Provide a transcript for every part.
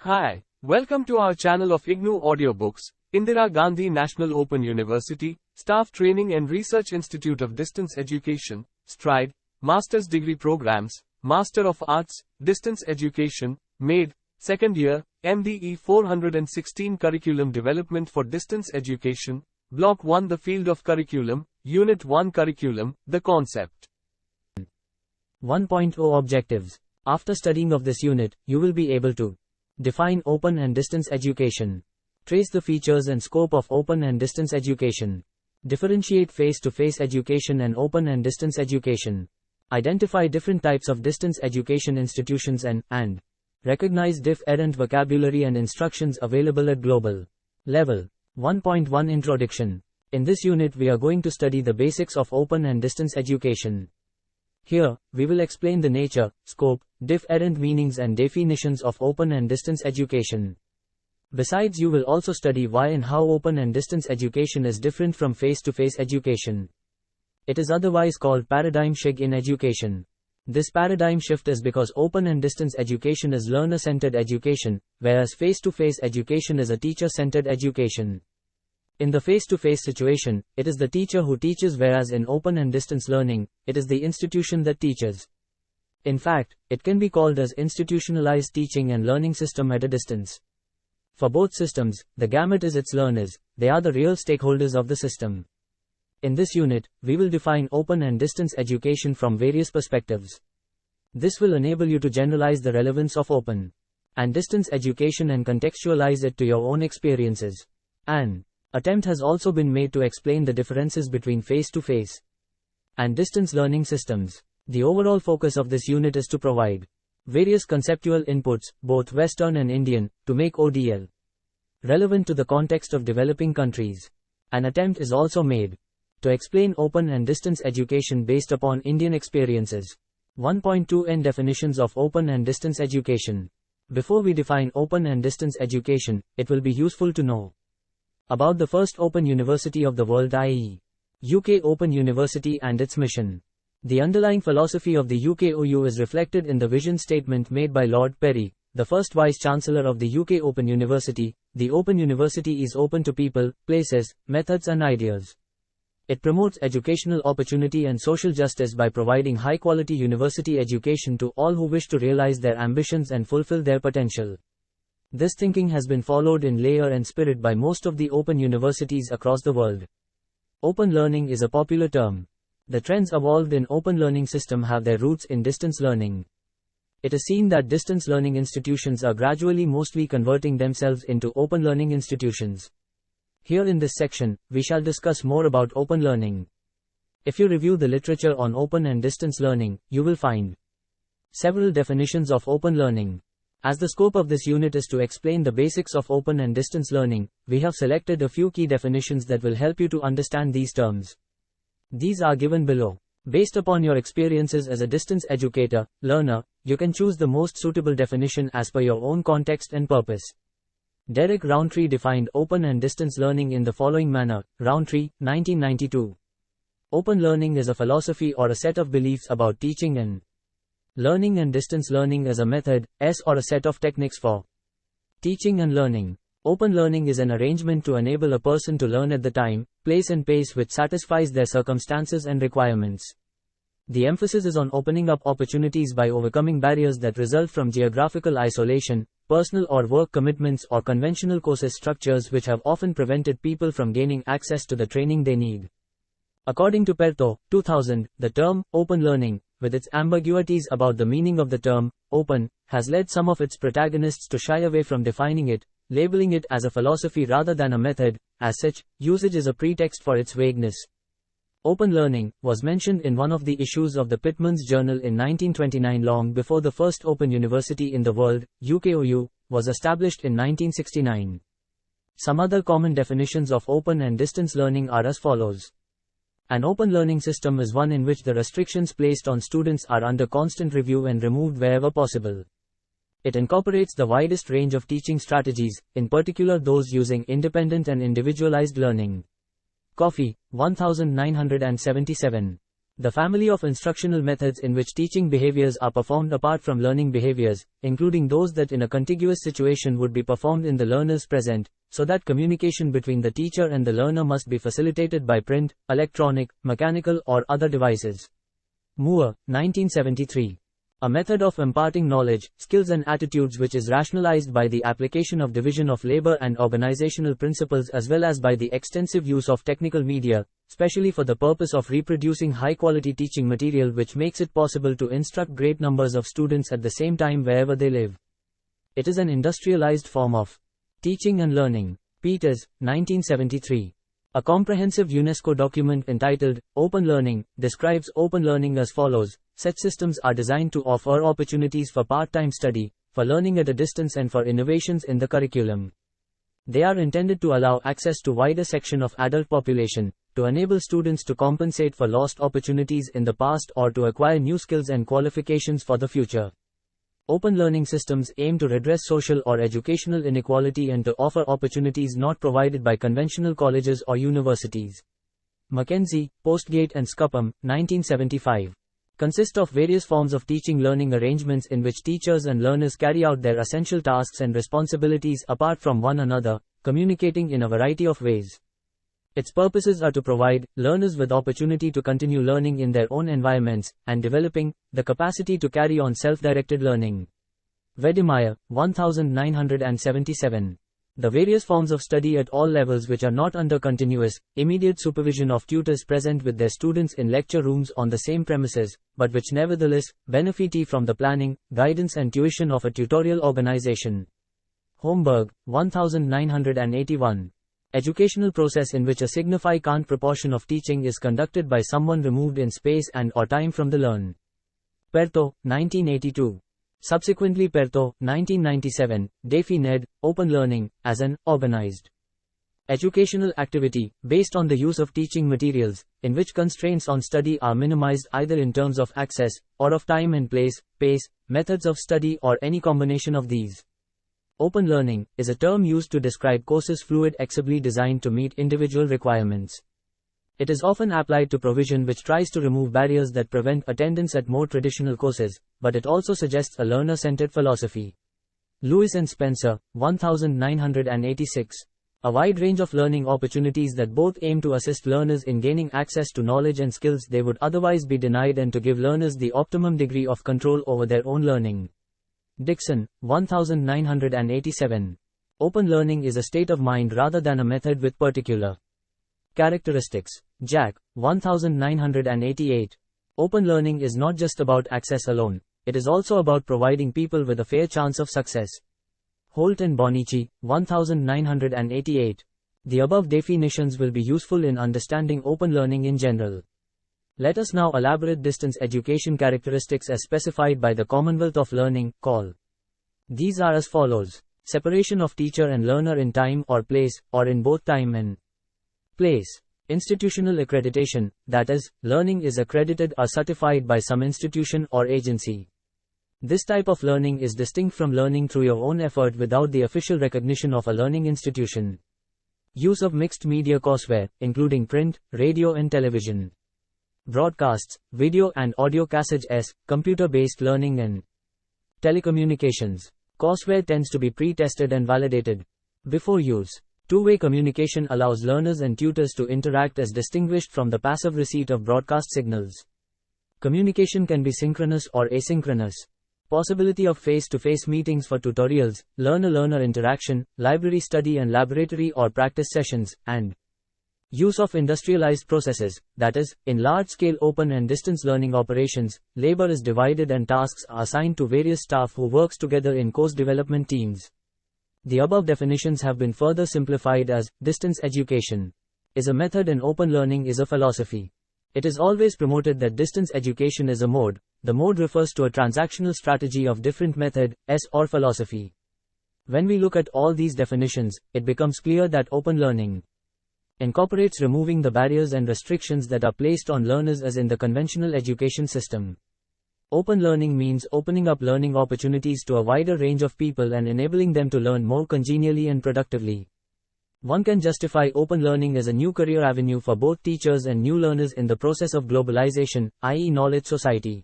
Hi, welcome to our channel of IGNOU audiobooks, Indira Gandhi National Open University, Staff Training and Research Institute of Distance Education, STRIDE, Master's Degree Programs, Master of Arts, Distance Education, MADE, Second Year, MDE-411 Curriculum Development for Distance Education, Block-1 The Field of Curriculum, Unit-1 Curriculum, The Concept. 1.0 Objectives. After studying of this unit, you will be able to define open and distance education, trace the features and scope of open and distance education, differentiate face-to-face education and open and distance education, identify different types of distance education institutions and recognize different vocabulary and instructions available at global level. 1.1 Introduction. In this unit we are going to study the basics of open and distance education. Here, we will explain the nature, scope, different meanings and definitions of open and distance education. Besides, you will also study why and how open and distance education is different from face-to-face education. It is otherwise called paradigm shift in education. This paradigm shift is because open and distance education is learner-centered education, whereas face-to-face education is a teacher-centered education. In the face-to-face situation, it is the teacher who teaches, whereas in open and distance learning, it is the institution that teaches. In fact, it can be called as institutionalized teaching and learning system at a distance. For both systems, the gamut is its learners, they are the real stakeholders of the system. In this unit, we will define open and distance education from various perspectives. This will enable you to generalize the relevance of open and distance education and contextualize it to your own experiences. An attempt has also been made to explain the differences between face-to-face and distance learning systems. The overall focus of this unit is to provide various conceptual inputs, both Western and Indian, to make ODL relevant to the context of developing countries. An attempt is also made to explain open and distance education based upon Indian experiences. 1.2 End definitions of open and distance education. Before we define open and distance education, it will be useful to know about the first open university of the world, i.e., UK Open University and its mission. The underlying philosophy of the UKOU is reflected in the vision statement made by Lord Perry, the first Vice-Chancellor of the UK Open University. The Open University is open to people, places, methods and ideas. It promotes educational opportunity and social justice by providing high-quality university education to all who wish to realize their ambitions and fulfill their potential. This thinking has been followed in layer and spirit by most of the open universities across the world. Open learning is a popular term. The trends evolved in open learning system have their roots in distance learning. It is seen that distance learning institutions are gradually mostly converting themselves into open learning institutions. Here in this section, we shall discuss more about open learning. If you review the literature on open and distance learning, you will find several definitions of open learning. As the scope of this unit is to explain the basics of open and distance learning, we have selected a few key definitions that will help you to understand these terms. These are given below. Based upon your experiences as a distance educator, learner, you can choose the most suitable definition as per your own context and purpose. Derek Rountree defined open and distance learning in the following manner. Rountree, 1992. Open learning is a philosophy or a set of beliefs about teaching and learning, and distance learning is a method, or a set of techniques for teaching and learning. Open learning is an arrangement to enable a person to learn at the time, place and pace which satisfies their circumstances and requirements. The emphasis is on opening up opportunities by overcoming barriers that result from geographical isolation, personal or work commitments or conventional course structures which have often prevented people from gaining access to the training they need. According to Perto, 2000, the term open learning, with its ambiguities about the meaning of the term open, has led some of its protagonists to shy away from defining it, labeling it as a philosophy rather than a method. As such, usage is a pretext for its vagueness. Open learning was mentioned in one of the issues of the Pitman's Journal in 1929, long before the first open university in the world, UKOU, was established in 1969. Some other common definitions of open and distance learning are as follows. An open learning system is one in which the restrictions placed on students are under constant review and removed wherever possible. It incorporates the widest range of teaching strategies, in particular those using independent and individualized learning. Coffee, 1977. The family of instructional methods in which teaching behaviors are performed apart from learning behaviors, including those that in a contiguous situation would be performed in the learner's present, so that communication between the teacher and the learner must be facilitated by print, electronic, mechanical or other devices. Moore, 1973. A method of imparting knowledge, skills and attitudes which is rationalized by the application of division of labor and organizational principles as well as by the extensive use of technical media, specially for the purpose of reproducing high-quality teaching material which makes it possible to instruct great numbers of students at the same time wherever they live. It is an industrialized form of teaching and learning. Peters, 1973. A comprehensive UNESCO document entitled Open Learning describes open learning as follows. Such systems are designed to offer opportunities for part-time study, for learning at a distance and for innovations in the curriculum. They are intended to allow access to wider section of adult population, to enable students to compensate for lost opportunities in the past or to acquire new skills and qualifications for the future. Open learning systems aim to redress social or educational inequality and to offer opportunities not provided by conventional colleges or universities. Mackenzie, Postgate and Scuppam, 1975. Consist of various forms of teaching learning arrangements in which teachers and learners carry out their essential tasks and responsibilities apart from one another, communicating in a variety of ways. Its purposes are to provide learners with opportunity to continue learning in their own environments, and developing the capacity to carry on self-directed learning. Wedemeyer, 1977. The various forms of study at all levels which are not under continuous, immediate supervision of tutors present with their students in lecture rooms on the same premises, but which nevertheless benefit from the planning, guidance and tuition of a tutorial organization. Holmberg, 1981. Educational process in which a significant proportion of teaching is conducted by someone removed in space and or time from the learn. Perto, 1982. Subsequently Perto, 1997, Daffy Ned, Open Learning, as an organized educational activity, based on the use of teaching materials, in which constraints on study are minimized either in terms of access, or of time and place, pace, methods of study or any combination of these. Open learning is a term used to describe courses flexibly designed to meet individual requirements. It is often applied to provision which tries to remove barriers that prevent attendance at more traditional courses, but it also suggests a learner-centered philosophy. Lewis and Spencer, 1986. A wide range of learning opportunities that both aim to assist learners in gaining access to knowledge and skills they would otherwise be denied and to give learners the optimum degree of control over their own learning. Dixon, 1987. Open learning is a state of mind rather than a method with particular characteristics. Jack, 1988. Open learning is not just about access alone, it is also about providing people with a fair chance of success. Holt and Bonici, 1988. The above definitions will be useful in understanding open learning in general. Let us now elaborate distance education characteristics as specified by the Commonwealth of Learning, COL. These are as follows. Separation of teacher and learner in time or place, or in both time and place. Institutional accreditation, that is, learning is accredited or certified by some institution or agency. This type of learning is distinct from learning through your own effort without the official recognition of a learning institution. Use of mixed media courseware, including print, radio and television. Broadcasts, video and audio cassettes, computer-based learning and telecommunications. Courseware tends to be pre-tested and validated before use. Two-way communication allows learners and tutors to interact as distinguished from the passive receipt of broadcast signals. Communication can be synchronous or asynchronous. Possibility of face-to-face meetings for tutorials, learner-learner interaction, library study and laboratory or practice sessions, and use of industrialized processes, that is, in large-scale open and distance learning operations, labor is divided and tasks are assigned to various staff who works together in course development teams. The above definitions have been further simplified as, distance education is a method and open learning is a philosophy. It is always promoted that distance education is a mode. The mode refers to a transactional strategy of different method, or philosophy. When we look at all these definitions, it becomes clear that open learning incorporates removing the barriers and restrictions that are placed on learners as in the conventional education system. Open learning means opening up learning opportunities to a wider range of people and enabling them to learn more congenially and productively. One can justify open learning as a new career avenue for both teachers and new learners in the process of globalization, i.e. knowledge society.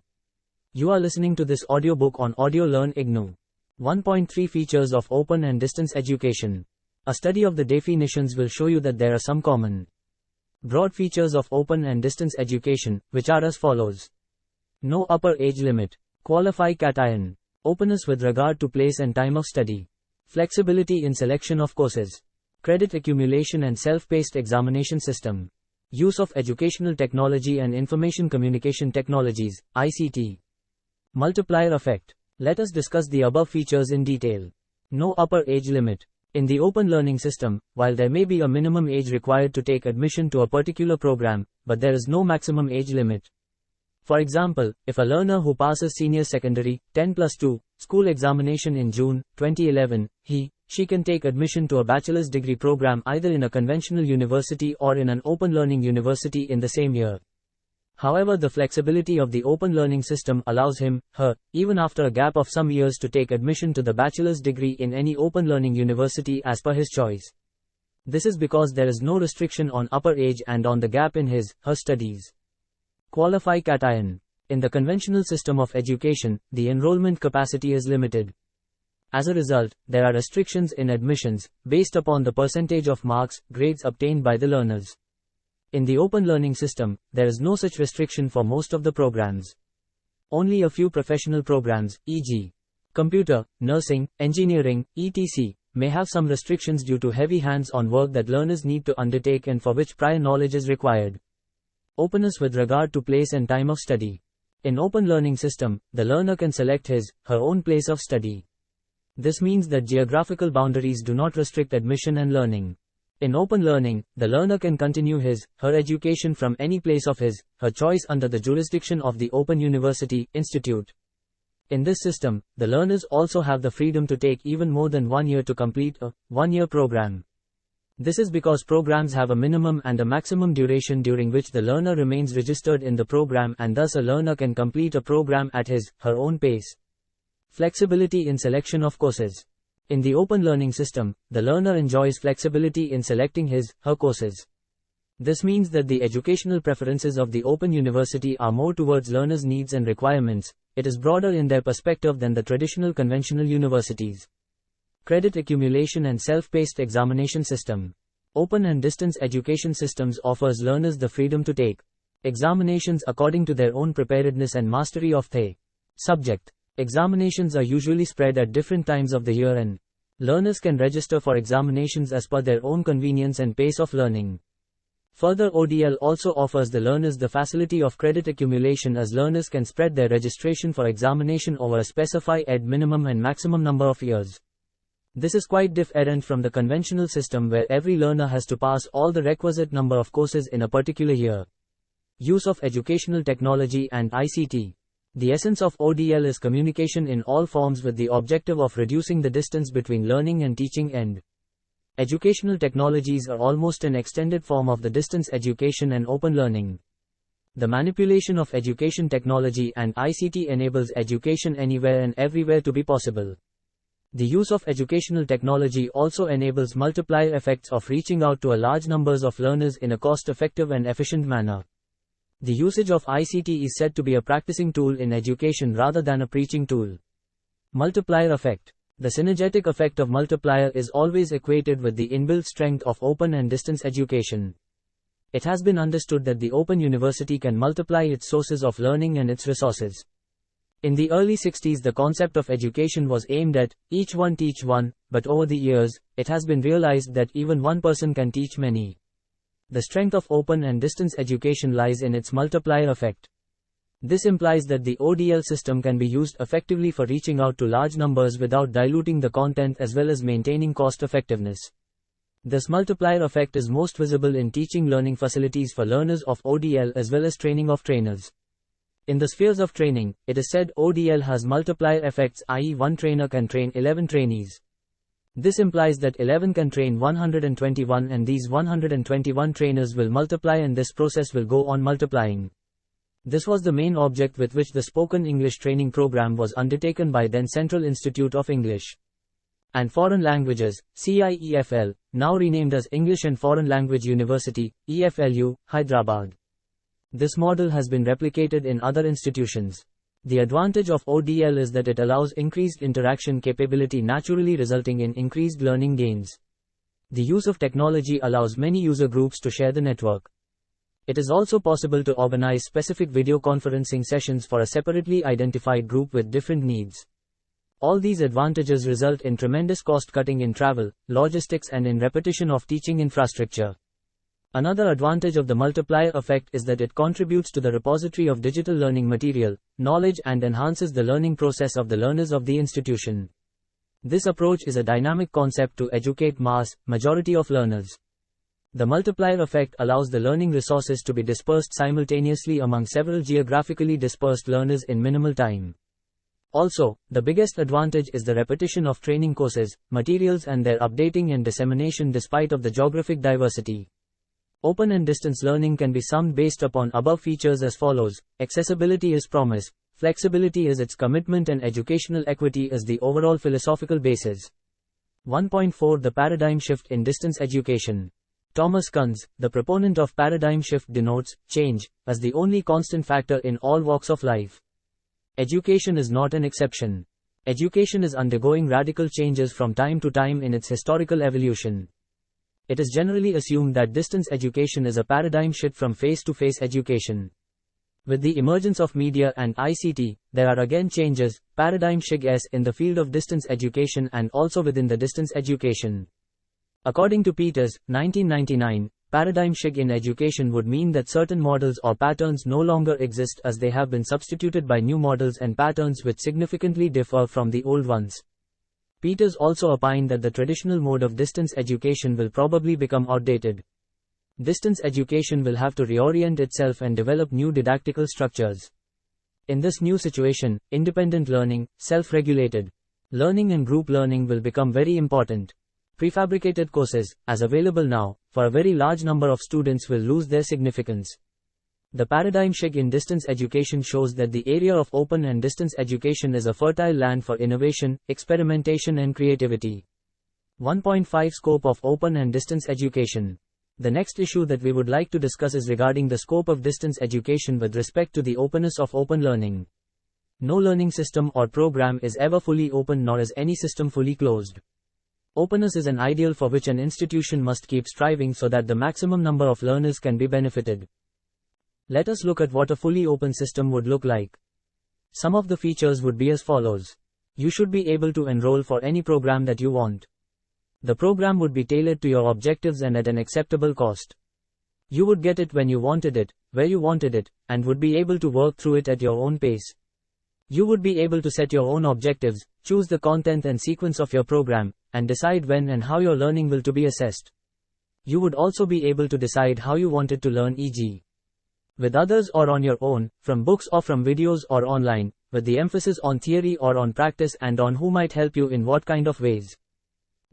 You are listening to this audiobook on Audio Learn IGNOU. 1.3 Features of Open and Distance Education. A study of the definitions will show you that there are some common broad features of open and distance education, which are as follows. No upper age limit. Qualify cation. Openness with regard to place and time of study. Flexibility in selection of courses. Credit accumulation and self-paced examination system. Use of educational technology and information communication technologies, ICT. Multiplier effect. Let us discuss the above features in detail. No upper age limit. In the open learning system, while there may be a minimum age required to take admission to a particular program, but there is no maximum age limit. For example, if a learner who passes senior secondary, 10+2, school examination in June 2011, she can take admission to a bachelor's degree program either in a conventional university or in an open learning university in the same year. However, the flexibility of the open learning system allows her, even after a gap of some years, to take admission to the bachelor's degree in any open learning university as per his choice. This is because there is no restriction on upper age and on the gap in her studies. Qualify cation. In the conventional system of education, the enrollment capacity is limited. As a result, there are restrictions in admissions, based upon the percentage of marks, grades obtained by the learners. In the open learning system, there is no such restriction for most of the programs. Only a few professional programs, e.g., computer, nursing, engineering, etc., may have some restrictions due to heavy hands-on work that learners need to undertake and for which prior knowledge is required. Openness with regard to place and time of study. In open learning system, the learner can select her own place of study. This means that geographical boundaries do not restrict admission and learning. In open learning, the learner can continue her education from any place of her choice under the jurisdiction of the Open University Institute. In this system, the learners also have the freedom to take even more than 1 year to complete a one-year program. This is because programs have a minimum and a maximum duration during which the learner remains registered in the program, and thus a learner can complete a program at her own pace. Flexibility in selection of courses. In the open learning system, the learner enjoys flexibility in selecting her courses. This means that the educational preferences of the open university are more towards learners' needs and requirements. It is broader in their perspective than the traditional conventional universities. Credit accumulation and self-paced examination system. Open and distance education systems offers learners the freedom to take examinations according to their own preparedness and mastery of the subject. Examinations are usually spread at different times of the year, and learners can register for examinations as per their own convenience and pace of learning. Further, ODL also offers the learners the facility of credit accumulation, as learners can spread their registration for examination over a specified minimum and maximum number of years. This is quite different from the conventional system where every learner has to pass all the requisite number of courses in a particular year. Use of educational technology and ICT. The essence of ODL is communication in all forms with the objective of reducing the distance between learning and teaching end. Educational technologies are almost an extended form of the distance education and open learning. The manipulation of education technology and ICT enables education anywhere and everywhere to be possible. The use of educational technology also enables multiplier effects of reaching out to a large numbers of learners in a cost-effective and efficient manner. The usage of ICT is said to be a practicing tool in education rather than a preaching tool. Multiplier effect. The synergetic effect of multiplier is always equated with the inbuilt strength of open and distance education. It has been understood that the open university can multiply its sources of learning and its resources. In the early 60s, the concept of education was aimed at each one teach one, but over the years, it has been realized that even one person can teach many. The strength of open and distance education lies in its multiplier effect. This implies that the ODL system can be used effectively for reaching out to large numbers without diluting the content as well as maintaining cost effectiveness. This multiplier effect is most visible in teaching learning facilities for learners of ODL as well as training of trainers. In the spheres of training, it is said ODL has multiplier effects, i.e. one trainer can train 11 trainees. This implies that 11 can train 121, and these 121 trainers will multiply, and this process will go on multiplying. This was the main object with which the spoken English training program was undertaken by then Central Institute of English and Foreign Languages, CIEFL, now renamed as English and Foreign Language University, EFLU, Hyderabad. This model has been replicated in other institutions. The advantage of ODL is that it allows increased interaction capability, naturally resulting in increased learning gains. The use of technology allows many user groups to share the network. It is also possible to organize specific video conferencing sessions for a separately identified group with different needs. All these advantages result in tremendous cost cutting in travel, logistics, and in repetition of teaching infrastructure. Another advantage of the multiplier effect is that it contributes to the repository of digital learning material, knowledge, and enhances the learning process of the learners of the institution. This approach is a dynamic concept to educate majority of learners. The multiplier effect allows the learning resources to be dispersed simultaneously among several geographically dispersed learners in minimal time. Also, the biggest advantage is the repetition of training courses, materials, and their updating and dissemination despite of the geographic diversity. Open and distance learning can be summed based upon above features as follows: accessibility is promise, flexibility is its commitment, and educational equity is the overall philosophical basis. 1.4 The paradigm shift in distance education. Thomas Kuhn's, the proponent of paradigm shift, denotes change as the only constant factor in all walks of life. Education is not an exception. Education is undergoing radical changes from time to time in its historical evolution. It is generally assumed that distance education is a paradigm shift from face-to-face education. With the emergence of media and ICT, there are again changes, paradigm shifts in the field of distance education and also within the distance education. According to Peters, 1999, paradigm shift in education would mean that certain models or patterns no longer exist as they have been substituted by new models and patterns which significantly differ from the old ones. Peters also opined that the traditional mode of distance education will probably become outdated. Distance education will have to reorient itself and develop new didactical structures. In this new situation, independent learning, self-regulated learning, and group learning will become very important. Prefabricated courses, as available now, for a very large number of students will lose their significance. The paradigm shift in distance education shows that the area of open and distance education is a fertile land for innovation, experimentation, and creativity. 1.5 Scope of open and distance education. The next issue that we would like to discuss is regarding the scope of distance education with respect to the openness of open learning. No learning system or program is ever fully open, nor is any system fully closed. Openness is an ideal for which an institution must keep striving so that the maximum number of learners can be benefited. Let us look at what a fully open system would look like. Some of the features would be as follows. You should be able to enroll for any program that you want. The program would be tailored to your objectives and at an acceptable cost. You would get it when you wanted it, where you wanted it, and would be able to work through it at your own pace. You would be able to set your own objectives, choose the content and sequence of your program, and decide when and how your learning will to be assessed. You would also be able to decide how you wanted to learn, e.g. with others or on your own, from books or from videos or online, with the emphasis on theory or on practice and on who might help you in what kind of ways.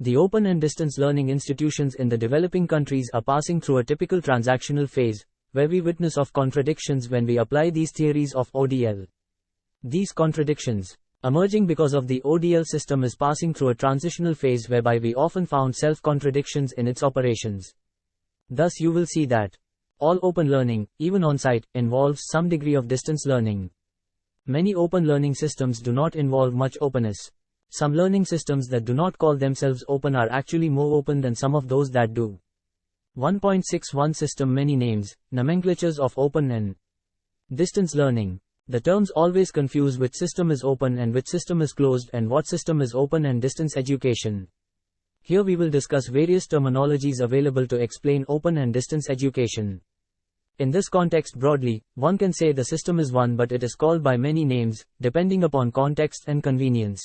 The open and distance learning institutions in the developing countries are passing through a typical transactional phase, where we witness of contradictions when we apply these theories of ODL. These contradictions, emerging because of the ODL system, is passing through a transitional phase whereby we often found self-contradictions in its operations. Thus you will see that all open learning, even on-site, involves some degree of distance learning. Many open learning systems do not involve much openness. Some learning systems that do not call themselves open are actually more open than some of those that do. 1.61 System. Many names, nomenclatures of open and distance learning. The terms always confuse which system is open and which system is closed and what system is open and distance education. Here we will discuss various terminologies available to explain open and distance education. In this context, broadly, one can say the system is one, but it is called by many names, depending upon context and convenience.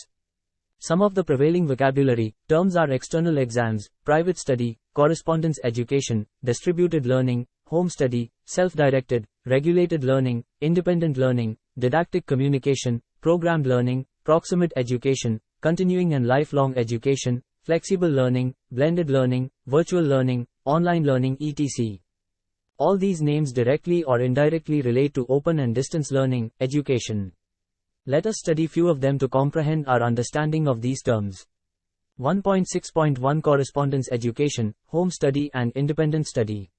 Some of the prevailing vocabulary terms are external exams, private study, correspondence education, distributed learning, home study, self-directed, regulated learning, independent learning, didactic communication, programmed learning, proximate education, continuing and lifelong education, flexible learning, blended learning, virtual learning, online learning, etc. All these names directly or indirectly relate to open and distance learning, education. Let us study few of them to comprehend our understanding of these terms. 1.6.1 Correspondence education, home study and independent study.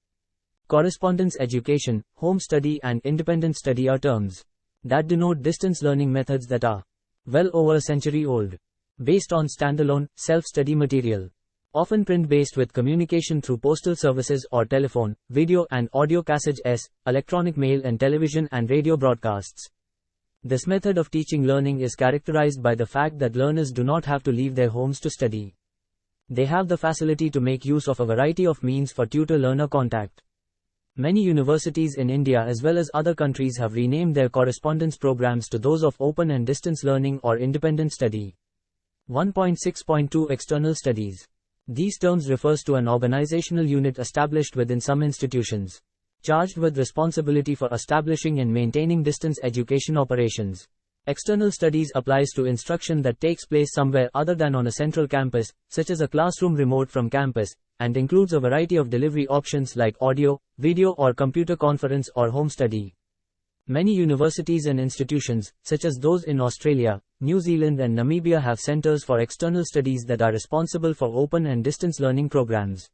Correspondence education, home study and independent study are terms that denote distance learning methods that are well over a century old, based on standalone, self-study material, often print-based with communication through postal services or telephone, video and audio cassettes, electronic mail and television and radio broadcasts. This method of teaching learning is characterized by the fact that learners do not have to leave their homes to study. They have the facility to make use of a variety of means for tutor-learner contact. Many universities in India as well as other countries have renamed their correspondence programs to those of open and distance learning or independent study. 1.6.2 External studies. These terms refers to an organizational unit established within some institutions, charged with responsibility for establishing and maintaining distance education operations. External studies applies to instruction that takes place somewhere other than on a central campus, such as a classroom remote from campus, and includes a variety of delivery options like audio, video or computer conference or home study. Many universities and institutions, such as those in Australia, New Zealand and Namibia have centers for external studies that are responsible for open and distance learning programs.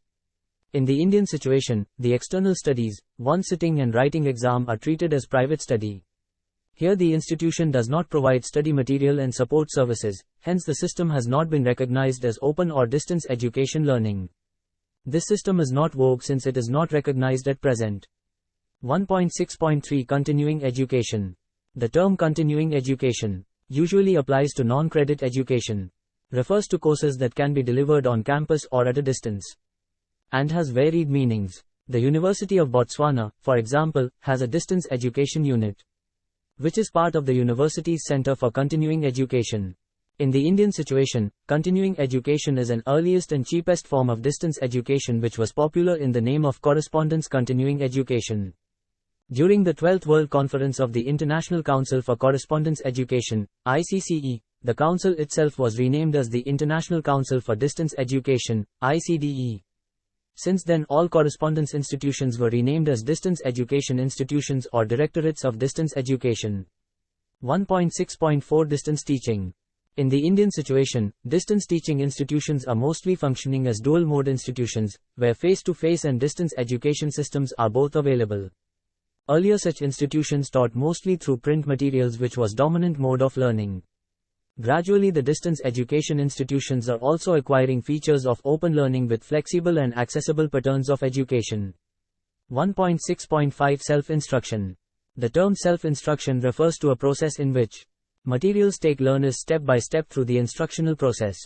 In the Indian situation, the external studies, one sitting and writing exam are treated as private study. Here the institution does not provide study material and support services, hence the system has not been recognized as open or distance education learning. This system is not vogue since it is not recognized at present. 1.6.3 Continuing education. The term continuing education usually applies to non-credit education, refers to courses that can be delivered on campus or at a distance, and has varied meanings. The University of Botswana, for example, has a distance education unit, which is part of the university's Center for Continuing Education. In the Indian situation, continuing education is an earliest and cheapest form of distance education which was popular in the name of correspondence continuing education. During the 12th World Conference of the International Council for Correspondence Education, ICCE, the council itself was renamed as the International Council for Distance Education, ICDE. Since then all correspondence institutions were renamed as distance education institutions or directorates of distance education. 1.6.4 Distance teaching. In the Indian situation, distance teaching institutions are mostly functioning as dual-mode institutions, where face-to-face and distance education systems are both available. Earlier such institutions taught mostly through print materials which was dominant mode of learning. Gradually the distance education institutions are also acquiring features of open learning with flexible and accessible patterns of education. 1.6.5 Self-instruction. The term self-instruction refers to a process in which materials take learners step by step through the instructional process.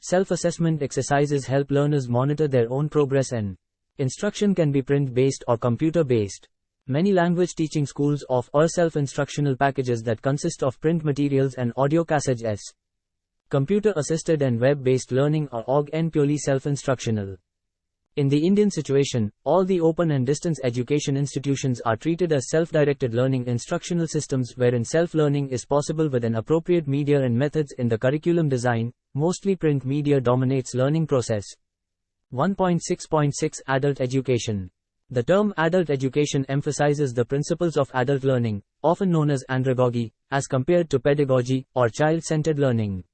Self-assessment exercises help learners monitor their own progress and instruction can be print-based or computer-based. Many language teaching schools offer self-instructional packages that consist of print materials and audio cassettes. Computer-assisted and web-based learning are purely self-instructional. In the Indian situation, all the open and distance education institutions are treated as self-directed learning instructional systems wherein self-learning is possible with an appropriate media and methods in the curriculum design. Mostly print media dominates learning process. 1.6.6 Adult education. The term adult education emphasizes the principles of adult learning, often known as andragogy, as compared to pedagogy, or child-centered learning.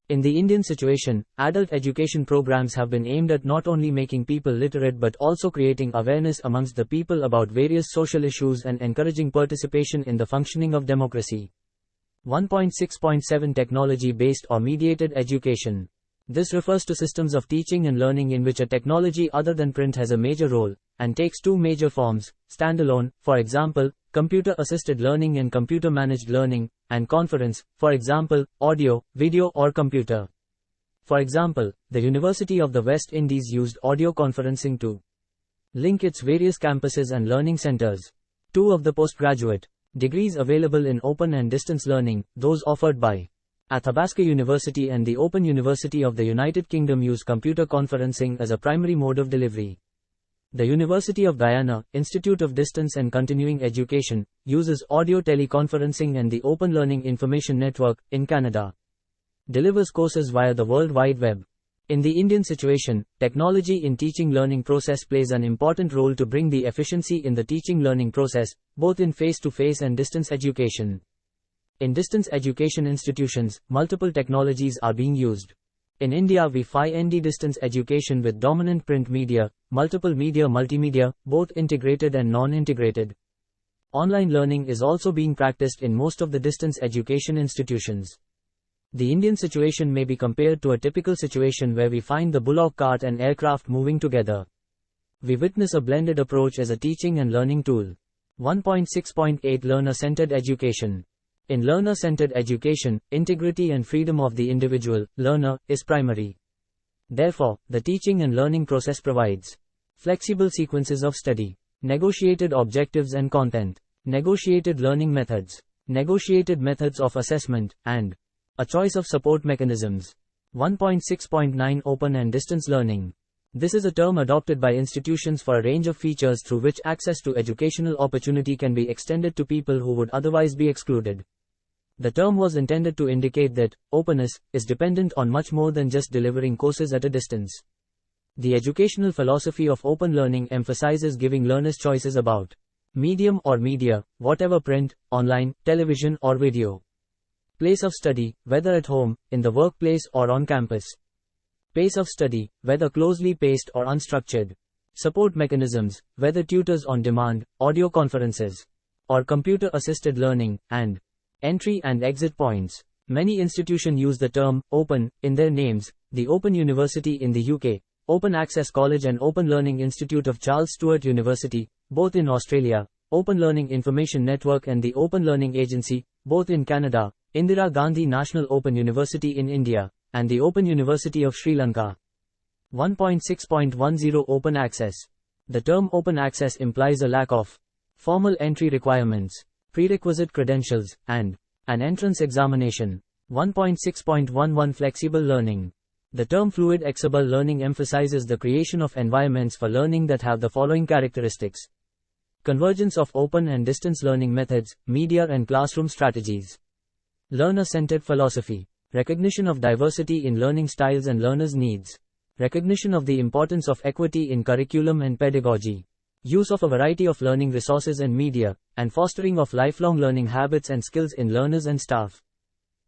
In the Indian situation, adult education programs have been aimed at not only making people literate but also creating awareness amongst the people about various social issues and encouraging participation in the functioning of democracy. 1.6.7 Technology-based or mediated education. This refers to systems of teaching and learning in which a technology other than print has a major role, and takes two major forms: standalone, for example, computer-assisted learning and computer-managed learning, and conference, for example, audio, video or computer. For example, the University of the West Indies used audio conferencing to link its various campuses and learning centers. Two of the postgraduate degrees available in open and distance learning, those offered by Athabasca University and the Open University of the United Kingdom, use computer conferencing as a primary mode of delivery. The University of Guyana, Institute of Distance and Continuing Education, uses audio teleconferencing, and the Open Learning Information Network, in Canada, delivers courses via the World Wide Web. In the Indian situation, technology in teaching learning process plays an important role to bring the efficiency in the teaching learning process, both in face-to-face and distance education. In distance education institutions, multiple technologies are being used. In India we find distance education with dominant print media, multiple media multimedia, both integrated and non-integrated. Online learning is also being practiced in most of the distance education institutions. The Indian situation may be compared to a typical situation where we find the bullock cart and aircraft moving together. We witness a blended approach as a teaching and learning tool. 1.6.8 Learner-centered education. In learner-centered education, integrity and freedom of the individual, learner, is primary. Therefore, the teaching and learning process provides flexible sequences of study, negotiated objectives and content, negotiated learning methods, negotiated methods of assessment, and a choice of support mechanisms. 1.6.9 Open and distance learning. This is a term adopted by institutions for a range of features through which access to educational opportunity can be extended to people who would otherwise be excluded. The term was intended to indicate that openness is dependent on much more than just delivering courses at a distance. The educational philosophy of open learning emphasizes giving learners choices about medium or media, whatever print, online, television or video. Place of study, whether at home, in the workplace or on campus. Pace of study, whether closely paced or unstructured. Support mechanisms, whether tutors on demand, audio conferences, or computer-assisted learning, and entry and exit points. Many institutions use the term open in their names. The Open University in the UK, Open Access College and Open Learning Institute of Charles Sturt University, both in Australia, Open Learning Information Network and the Open Learning Agency, both in Canada, Indira Gandhi National Open University in India, and the Open University of Sri Lanka. 1.6.10 Open Access. The term open access implies a lack of formal entry requirements, prerequisite credentials, and an entrance examination. 1.6.11 Flexible learning. The term fluid-exable learning emphasizes the creation of environments for learning that have the following characteristics: convergence of open and distance learning methods, media and classroom strategies. Learner-centered philosophy. Recognition of diversity in learning styles and learners' needs. Recognition of the importance of equity in curriculum and pedagogy. Use of a variety of learning resources and media, and fostering of lifelong learning habits and skills in learners and staff.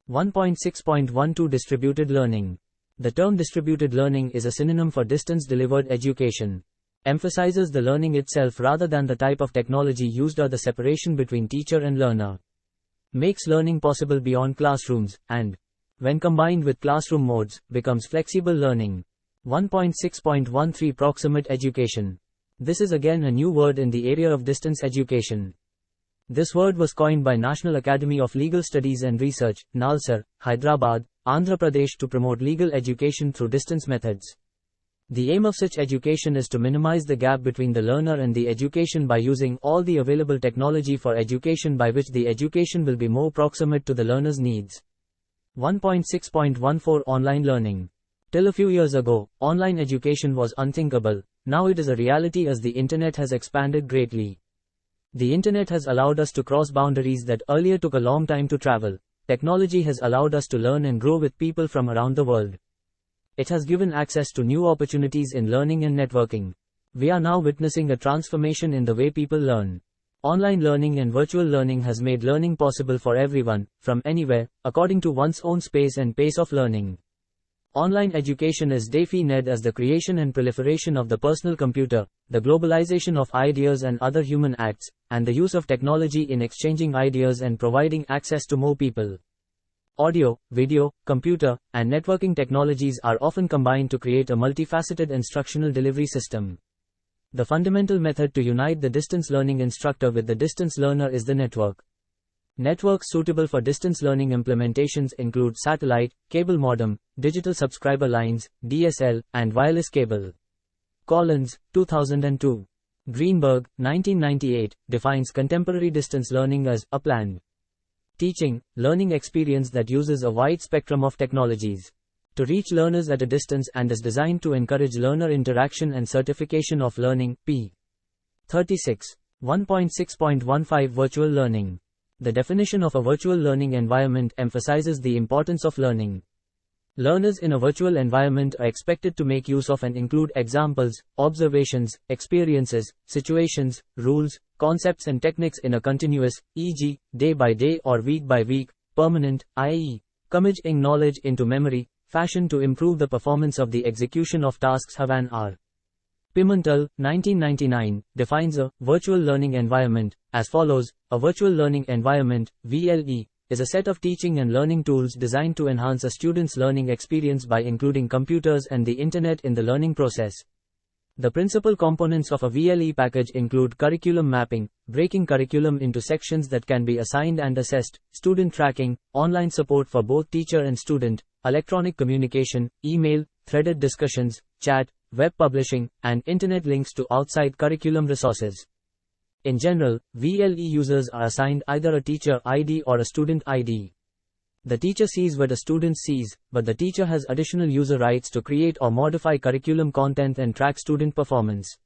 1.6.12 Distributed learning. The term distributed learning is a synonym for distance-delivered education. Emphasizes the learning itself rather than the type of technology used or the separation between teacher and learner. Makes learning possible beyond classrooms, and, when combined with classroom modes, becomes flexible learning. 1.6.13 Proximate education. This is again a new word in the area of distance education. This word was coined by National Academy of Legal Studies and Research, Nalsar, Hyderabad, Andhra Pradesh to promote legal education through distance methods. The aim of such education is to minimize the gap between the learner and the education by using all the available technology for education, by which the education will be more proximate to the learner's needs. 1.6.14 Online learning. Till a few years ago, online education was unthinkable. Now it is a reality as the internet has expanded greatly. The internet has allowed us to cross boundaries that earlier took a long time to travel. Technology has allowed us to learn and grow with people from around the world. It has given access to new opportunities in learning and networking. We are now witnessing a transformation in the way people learn. Online learning and virtual learning has made learning possible for everyone, from anywhere, according to one's own space and pace of learning. Online education is defined as the creation and proliferation of the personal computer, the globalization of ideas and other human acts, and the use of technology in exchanging ideas and providing access to more people. Audio, video, computer, and networking technologies are often combined to create a multifaceted instructional delivery system. The fundamental method to unite the distance learning instructor with the distance learner is the network. Networks suitable for distance learning implementations include satellite, cable modem, digital subscriber lines, DSL, and wireless cable. Collins, 2002. Greenberg, 1998, defines contemporary distance learning as a planned teaching, learning experience that uses a wide spectrum of technologies to reach learners at a distance and is designed to encourage learner interaction and certification of learning. p. 36. 1.6.15 Virtual learning. The definition of a virtual learning environment emphasizes the importance of learning. Learners in a virtual environment are expected to make use of and include examples, observations, experiences, situations, rules, concepts and techniques in a continuous, e.g., day by day or week by week, permanent, i.e., committing knowledge into memory, fashioned to improve the performance of the execution of tasks. Havan R. Pimentel, 1999, defines a virtual learning environment as follows. A virtual learning environment, VLE, is a set of teaching and learning tools designed to enhance a student's learning experience by including computers and the internet in the learning process. The principal components of a VLE package include curriculum mapping, breaking curriculum into sections that can be assigned and assessed, student tracking, online support for both teacher and student, electronic communication, email, threaded discussions, chat, web publishing, and internet links to outside curriculum resources. In general, VLE users are assigned either a teacher ID or a student ID. The teacher sees what a student sees, but the teacher has additional user rights to create or modify curriculum content and track student performance.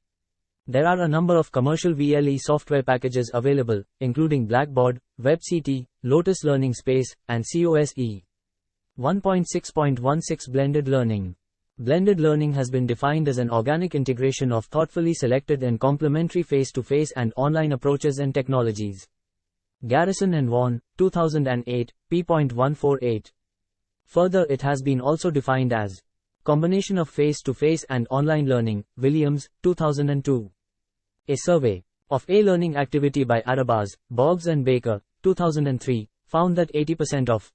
There are a number of commercial VLE software packages available, including Blackboard, WebCT, Lotus Learning Space, and COSE. 1.6.16 Blended Learning. Blended learning has been defined as an organic integration of thoughtfully selected and complementary face-to-face and online approaches and technologies. Garrison and Vaughan, 2008, p.148. Further, it has been also defined as combination of face-to-face and online learning, Williams, 2002. A survey of e-learning activity by Arabaz, Boggs and Baker, 2003, found that 80% of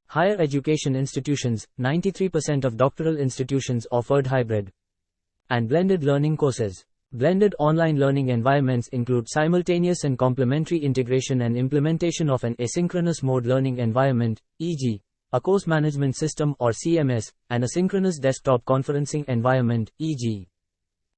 higher education institutions, 93% of doctoral institutions offered hybrid and blended learning courses. Blended online learning environments include simultaneous and complementary integration and implementation of an asynchronous mode learning environment, e.g., a course management system or CMS, and a synchronous desktop conferencing environment, e.g.,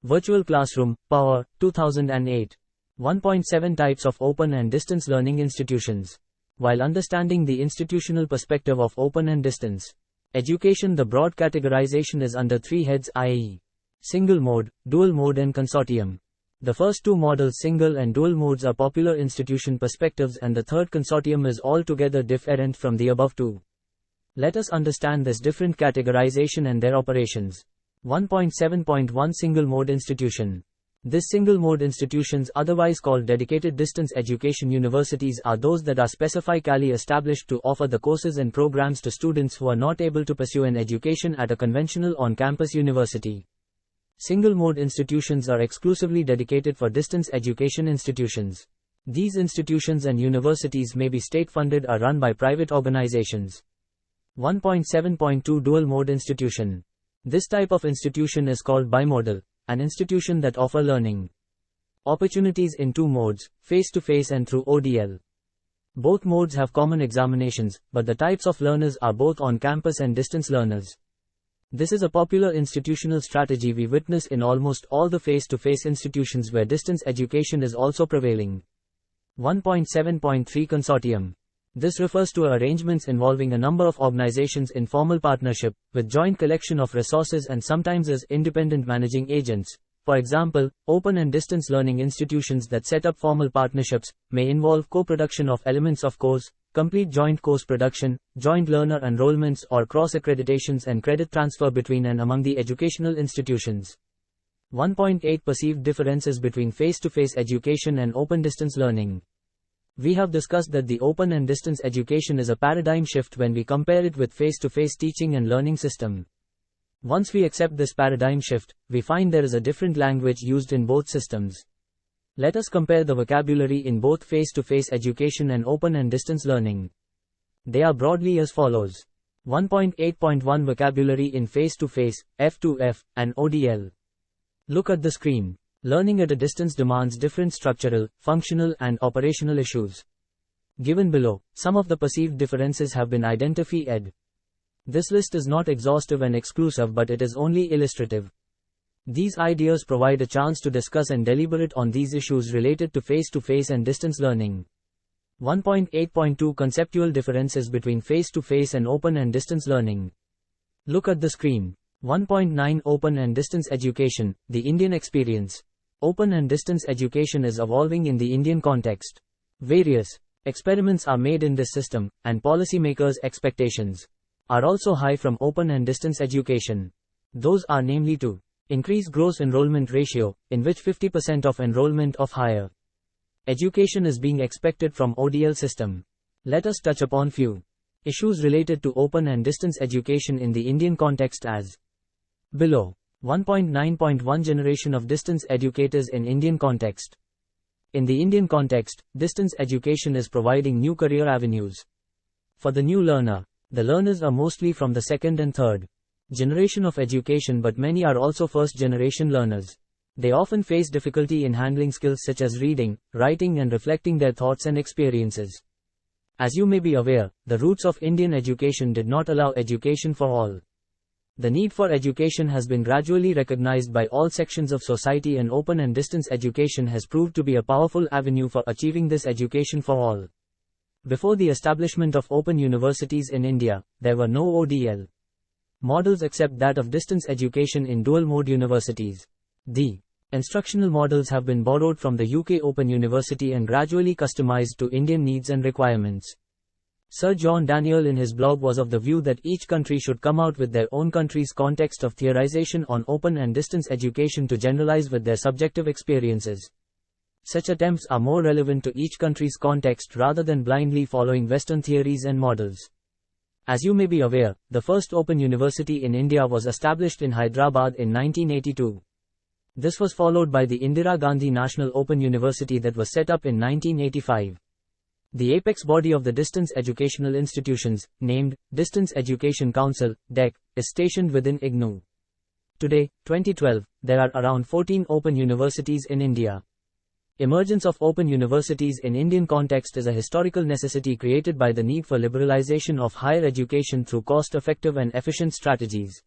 virtual classroom, Power, 2008. 1.7 Types of open and distance learning institutions. While understanding the institutional perspective of open and distance education, the broad categorization is under three heads, i.e., single mode, dual mode and consortium. The first two models, single and dual modes, are popular institution perspectives, and the third, consortium, is altogether different from the above two. Let us understand this different categorization and their operations. 1.7.1 Single mode institution. This single mode institutions, otherwise called dedicated distance education universities, are those that are specifically established to offer the courses and programs to students who are not able to pursue an education at a conventional on-campus university. Single mode institutions are exclusively dedicated for distance education institutions. These institutions and universities may be state-funded or run by private organizations. 1.7.2 Dual mode institution. This type of institution is called bimodal, an institution that offer learning opportunities in two modes, face-to-face and through ODL. Both modes have common examinations, but the types of learners are both on-campus and distance learners. This is a popular institutional strategy we witness in almost all the face-to-face institutions where distance education is also prevailing. 1.7.3 Consortium. This refers to arrangements involving a number of organizations in formal partnership, with joint collection of resources and sometimes as independent managing agents. For example, open and distance learning institutions that set up formal partnerships may involve co-production of elements of course, complete joint course production, joint learner enrollments, or cross-accreditations and credit transfer between and among the educational institutions. 1.8 Perceived differences between face-to-face education and open distance learning. We have discussed that the open and distance education is a paradigm shift when we compare it with face-to-face teaching and learning system. Once we accept this paradigm shift, we find there is a different language used in both systems. Let us compare the vocabulary in both face-to-face education and open and distance learning. They are broadly as follows. 1.8.1 Vocabulary in face-to-face, F2F, and ODL. Look at the screen. Learning at a distance demands different structural, functional, and operational issues. Given below, some of the perceived differences have been identified. This list is not exhaustive and exclusive, but it is only illustrative. These ideas provide a chance to discuss and deliberate on these issues related to face-to-face and distance learning. 1.8.2 Conceptual differences between face-to-face and open and distance learning. Look at the screen. 1.9 Open and distance education, the Indian experience. Open and distance education is evolving in the Indian context. Various experiments are made in this system, and policymakers' expectations are also high from open and distance education. Those are namely to increase gross enrollment ratio, in which 50% of enrollment of higher education is being expected from ODL system. Let us touch upon few Issues related to open and distance education in the Indian context as below. 1.9.1 Generation of distance educators in Indian context. In the Indian context, distance education is providing new career avenues. For the new learner, the learners are mostly from the second and third generation of education, but many are also first generation learners. They often face difficulty in handling skills such as reading, writing and reflecting their thoughts and experiences. As you may be aware, the roots of Indian education did not allow education for all. The need for education has been gradually recognized by all sections of society, and open and distance education has proved to be a powerful avenue for achieving this education for all. Before the establishment of open universities in India, there were no ODL models except that of distance education in dual-mode universities. The instructional models have been borrowed from the UK Open University and gradually customized to Indian needs and requirements. Sir John Daniel in his blog was of the view that each country should come out with their own country's context of theorization on open and distance education to generalize with their subjective experiences. Such attempts are more relevant to each country's context rather than blindly following Western theories and models. As you may be aware, the first open university in India was established in Hyderabad in 1982. This was followed by the Indira Gandhi National Open University that was set up in 1985. The apex body of the distance educational institutions, named Distance Education Council, DEC, is stationed within IGNOU. Today, 2012, there are around 14 open universities in India. Emergence of open universities in Indian context is a historical necessity created by the need for liberalization of higher education through cost-effective and efficient strategies.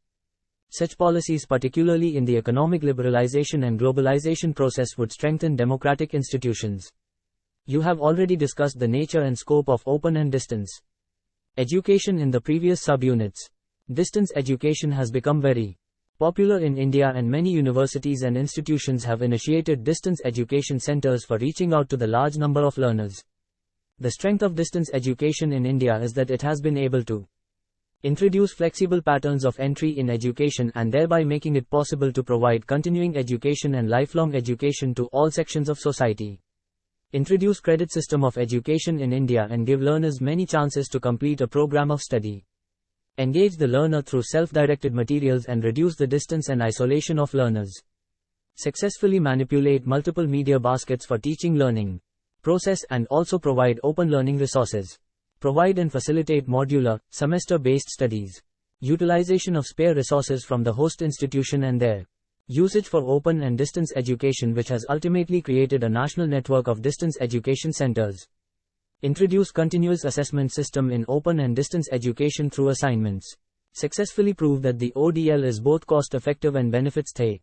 Such policies, particularly in the economic liberalization and globalization process, would strengthen democratic institutions. You have already discussed the nature and scope of open and distance education in the previous subunits. Distance education has become very popular in India, and many universities and institutions have initiated distance education centers for reaching out to the large number of learners. The strength of distance education in India is that it has been able to introduce flexible patterns of entry in education and thereby making it possible to provide continuing education and lifelong education to all sections of society. Introduce credit system of education in India and give learners many chances to complete a program of study. Engage the learner through self-directed materials and reduce the distance and isolation of learners. Successfully manipulate multiple media baskets for teaching learning process and also provide open learning resources. Provide and facilitate modular, semester-based studies. Utilization of spare resources from the host institution and their usage for open and distance education, which has ultimately created a national network of distance education centers. Introduce continuous assessment system in open and distance education through assignments. Successfully prove that the ODL is both cost-effective and benefits the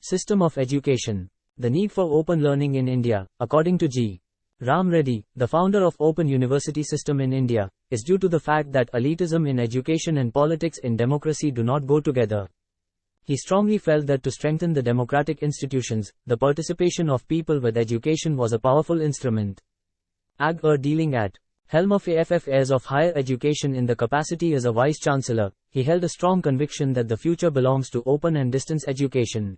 system of education. The need for open learning in India, according to G. Ram Reddy, the founder of Open University System in India, is due to the fact that elitism in education and politics in democracy do not go together. He strongly felt that to strengthen the democratic institutions, the participation of people with education was a powerful instrument. Dealing at helm of AFFAs of higher education in the capacity as a vice-chancellor, he held a strong conviction that the future belongs to open and distance education.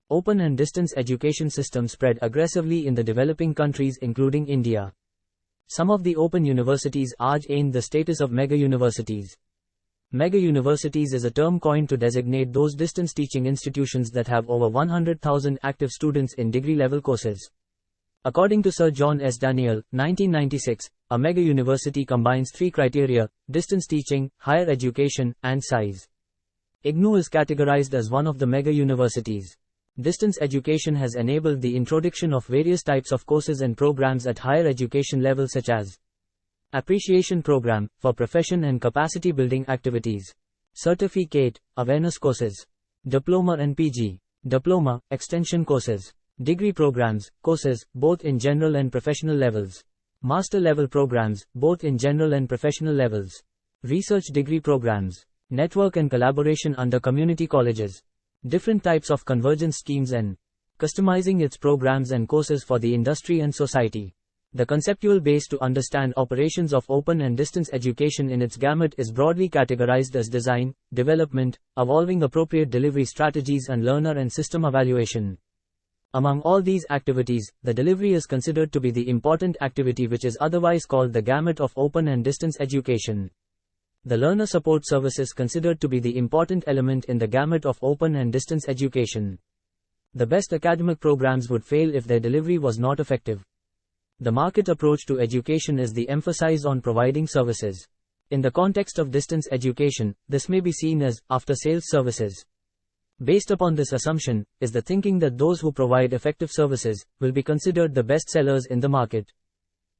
Open and distance education system spread aggressively in the developing countries including India. Some of the open universities gained the status of mega universities. Mega universities is a term coined to designate those distance teaching institutions that have over 100,000 active students in degree-level courses. According to Sir John S. Daniel, 1996, a mega university combines three criteria: distance teaching, higher education, and size. IGNOU is categorized as one of the mega universities. Distance education has enabled the introduction of various types of courses and programs at higher education level, such as Appreciation Program, for profession and capacity building activities. Certificate, awareness courses. Diploma and PG. Diploma, extension courses. Degree programs, courses, both in general and professional levels. Master level programs, both in general and professional levels. Research degree programs. Network and collaboration under community colleges. Different types of convergence schemes and customizing its programs and courses for the industry and society. The conceptual base to understand operations of open and distance education in its gamut is broadly categorized as design, development, evolving appropriate delivery strategies, and learner and system evaluation. Among all these activities, the delivery is considered to be the important activity, which is otherwise called the gamut of open and distance education. The learner support service is considered to be the important element in the gamut of open and distance education. The best academic programs would fail if their delivery was not effective. The market approach to education is the emphasis on providing services. In the context of distance education, this may be seen as after-sales services. Based upon this assumption, is the thinking that those who provide effective services will be considered the best sellers in the market.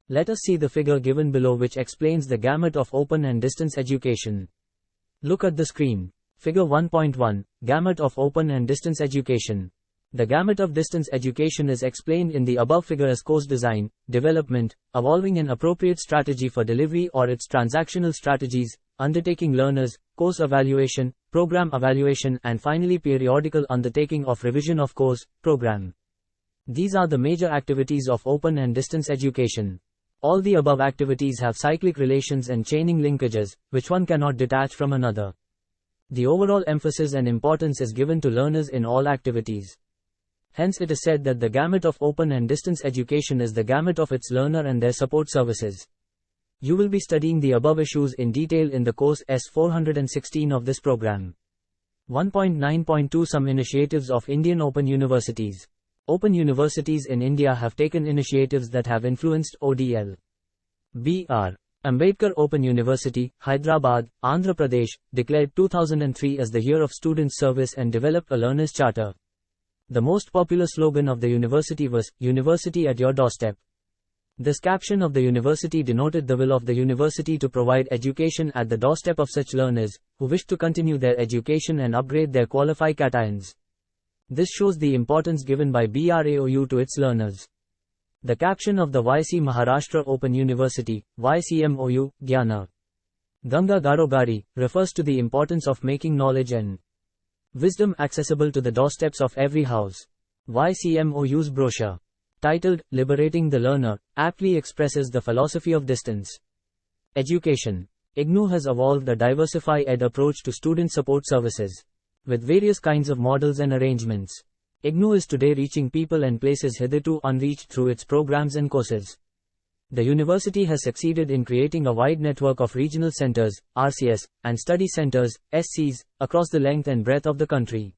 Let us see the figure given below, which explains the gamut of open and distance education. Look at the screen. Figure 1.1, Gamut of Open and Distance Education. The gamut of distance education is explained in the above figure as course design, development, evolving an appropriate strategy for delivery or its transactional strategies, undertaking learners, course evaluation, program evaluation, and finally periodical undertaking of revision of course, program. These are the major activities of open and distance education. All the above activities have cyclic relations and chaining linkages, which one cannot detach from another. The overall emphasis and importance is given to learners in all activities. Hence it is said that the gamut of open and distance education is the gamut of its learner and their support services. You will be studying the above issues in detail in the course S416 of this program. 1.9.2 Some initiatives of Indian Open Universities. Open universities in India have taken initiatives that have influenced ODL. B.R. Ambedkar Open University, Hyderabad, Andhra Pradesh, declared 2003 as the Year of Student Service and developed a Learner's Charter. The most popular slogan of the university was, "University at your doorstep." This caption of the university denoted the will of the university to provide education at the doorstep of such learners, who wished to continue their education and upgrade their qualifications. This shows the importance given by BRAOU to its learners. The caption of the YC Maharashtra Open University, YCMOU, Gyana Ganga Garogari, refers to the importance of making knowledge and wisdom accessible to the doorsteps of every house. YCMOU's brochure, titled Liberating the Learner, aptly expresses the philosophy of distance education. IGNOU has evolved a diversified approach to student support services, with various kinds of models and arrangements. IGNOU is today reaching people and places hitherto unreached through its programs and courses. The university has succeeded in creating a wide network of regional centers, RCS, and study centers, SCs, across the length and breadth of the country.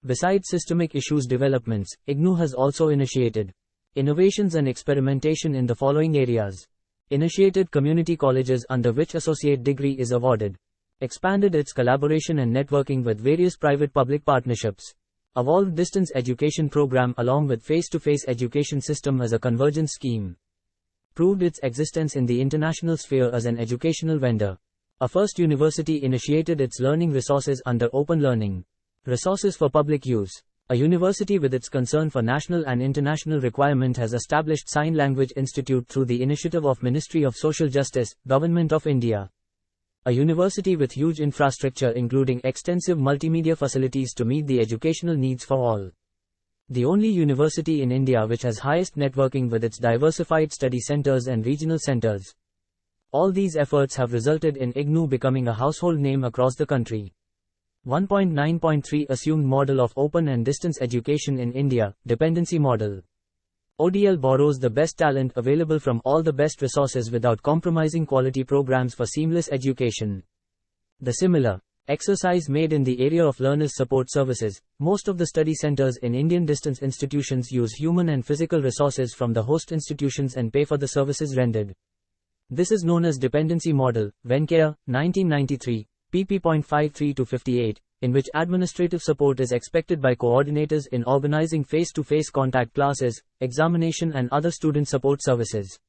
Besides systemic issues developments, IGNOU has also initiated innovations and experimentation in the following areas. Initiated community colleges under which associate degree is awarded. Expanded its collaboration and networking with various private-public partnerships. Evolved distance education program along with face-to-face education system as a convergence scheme. Proved its existence in the international sphere as an educational vendor. A first university initiated its learning resources under open learning resources for public use. A university with its concern for national and international requirement has established Sign Language Institute through the initiative of Ministry of Social Justice, Government of India. A university with huge infrastructure including extensive multimedia facilities to meet the educational needs for all. The only university in India which has highest networking with its diversified study centers and regional centers. All these efforts have resulted in IGNOU becoming a household name across the country. 1.9.3 Assumed model of open and distance education in India, dependency model. ODL borrows the best talent available from all the best resources without compromising quality programs for seamless education. The similar exercise made in the area of learners' support services. Most of the study centers in Indian distance institutions use human and physical resources from the host institutions and pay for the services rendered. This is known as dependency model, Venkaya, 1993, pp.53-58, in which administrative support is expected by coordinators in organizing face-to-face contact classes, examination and other student support services.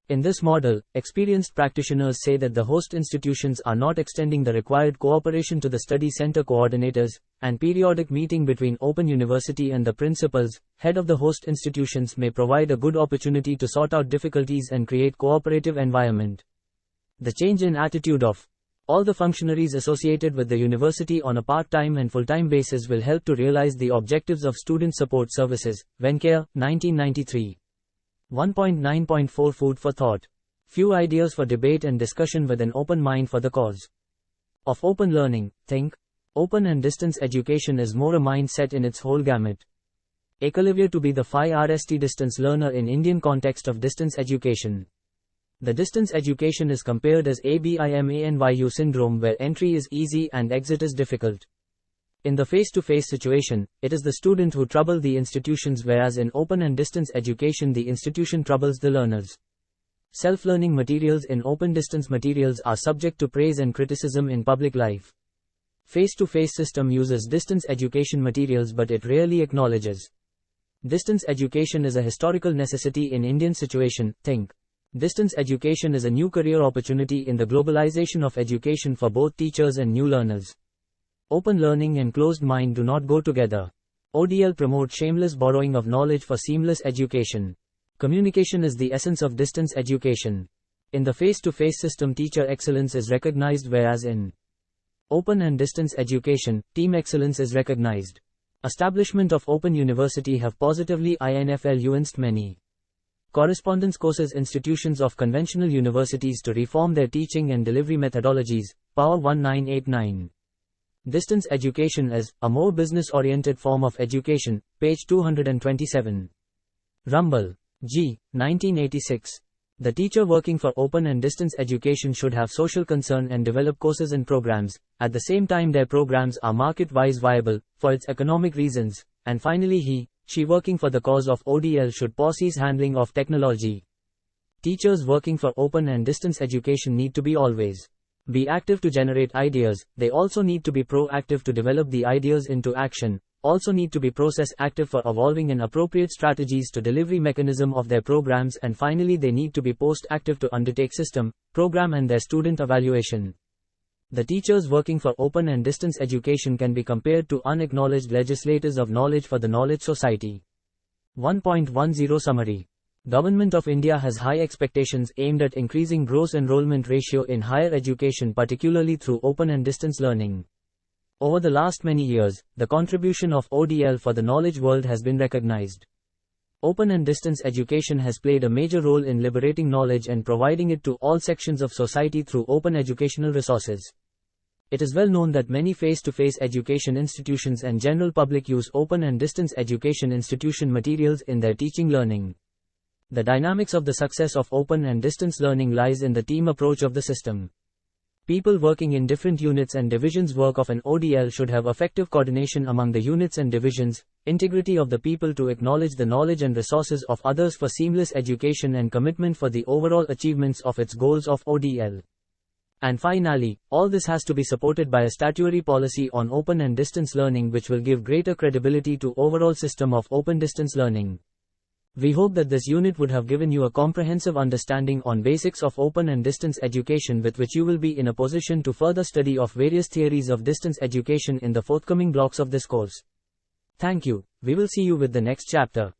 In this model, experienced practitioners say that the host institutions are not extending the required cooperation to the study center coordinators, and periodic meeting between Open University and the principals, head of the host institutions may provide a good opportunity to sort out difficulties and create cooperative environment. The change in attitude of all the functionaries associated with the university on a part-time and full-time basis will help to realize the objectives of student support services. Venkaya, 1993. 1.9.4 Food for thought. Few ideas for debate and discussion with an open mind for the cause of open learning. Think. Open and distance education is more a mindset in its whole gamut. Eklavya to be the 5RST distance learner in Indian context of distance education. The distance education is compared as ABIMANYU syndrome, where entry is easy and exit is difficult. In the face-to-face situation, it is the student who trouble the institutions, whereas in open and distance education the institution troubles the learners. Self-learning materials in open distance materials are subject to praise and criticism in public life. Face-to-face system uses distance education materials, but it rarely acknowledges. Distance education is a historical necessity in Indian situation. Think. Distance education is a new career opportunity in the globalization of education for both teachers and new learners. Open learning and closed mind do not go together. ODL promotes shameless borrowing of knowledge for seamless education. Communication is the essence of distance education. In the face-to-face system, teacher excellence is recognized, whereas in open and distance education, team excellence is recognized. Establishment of Open University have positively influenced many correspondence courses institutions of conventional universities to reform their teaching and delivery methodologies. Power 1989. Distance education is a more business-oriented form of education. Page 227. Rumble, G. 1986. The teacher working for open and distance education should have social concern and develop courses and programs. At the same time, their programs are market-wise viable, for its economic reasons. And finally, she working for the cause of ODL should possess handling of technology. Teachers working for open and distance education need to be always be active to generate ideas. They also need to be proactive to develop the ideas into action. Also need to be process active for evolving and appropriate strategies to delivery mechanism of their programs, and finally they need to be post active to undertake system, program and their student evaluation. The teachers working for open and distance education can be compared to unacknowledged legislators of knowledge for the knowledge society. 1.10 Summary. Government of India has high expectations aimed at increasing gross enrollment ratio in higher education, particularly through open and distance learning. Over the last many years, the contribution of ODL for the knowledge world has been recognized. Open and distance education has played a major role in liberating knowledge and providing it to all sections of society through open educational resources. It is well known that many face-to-face education institutions and general public use open and distance education institution materials in their teaching learning. The dynamics of the success of open and distance learning lies in the team approach of the system. People working in different units and divisions work of an ODL should have effective coordination among the units and divisions, integrity of the people to acknowledge the knowledge and resources of others for seamless education, and commitment for the overall achievements of its goals of ODL. And finally, all this has to be supported by a statutory policy on open and distance learning which will give greater credibility to overall system of open distance learning. We hope that this unit would have given you a comprehensive understanding on basics of open and distance education, with which you will be in a position to further study of various theories of distance education in the forthcoming blocks of this course. Thank you. We will see you with the next chapter.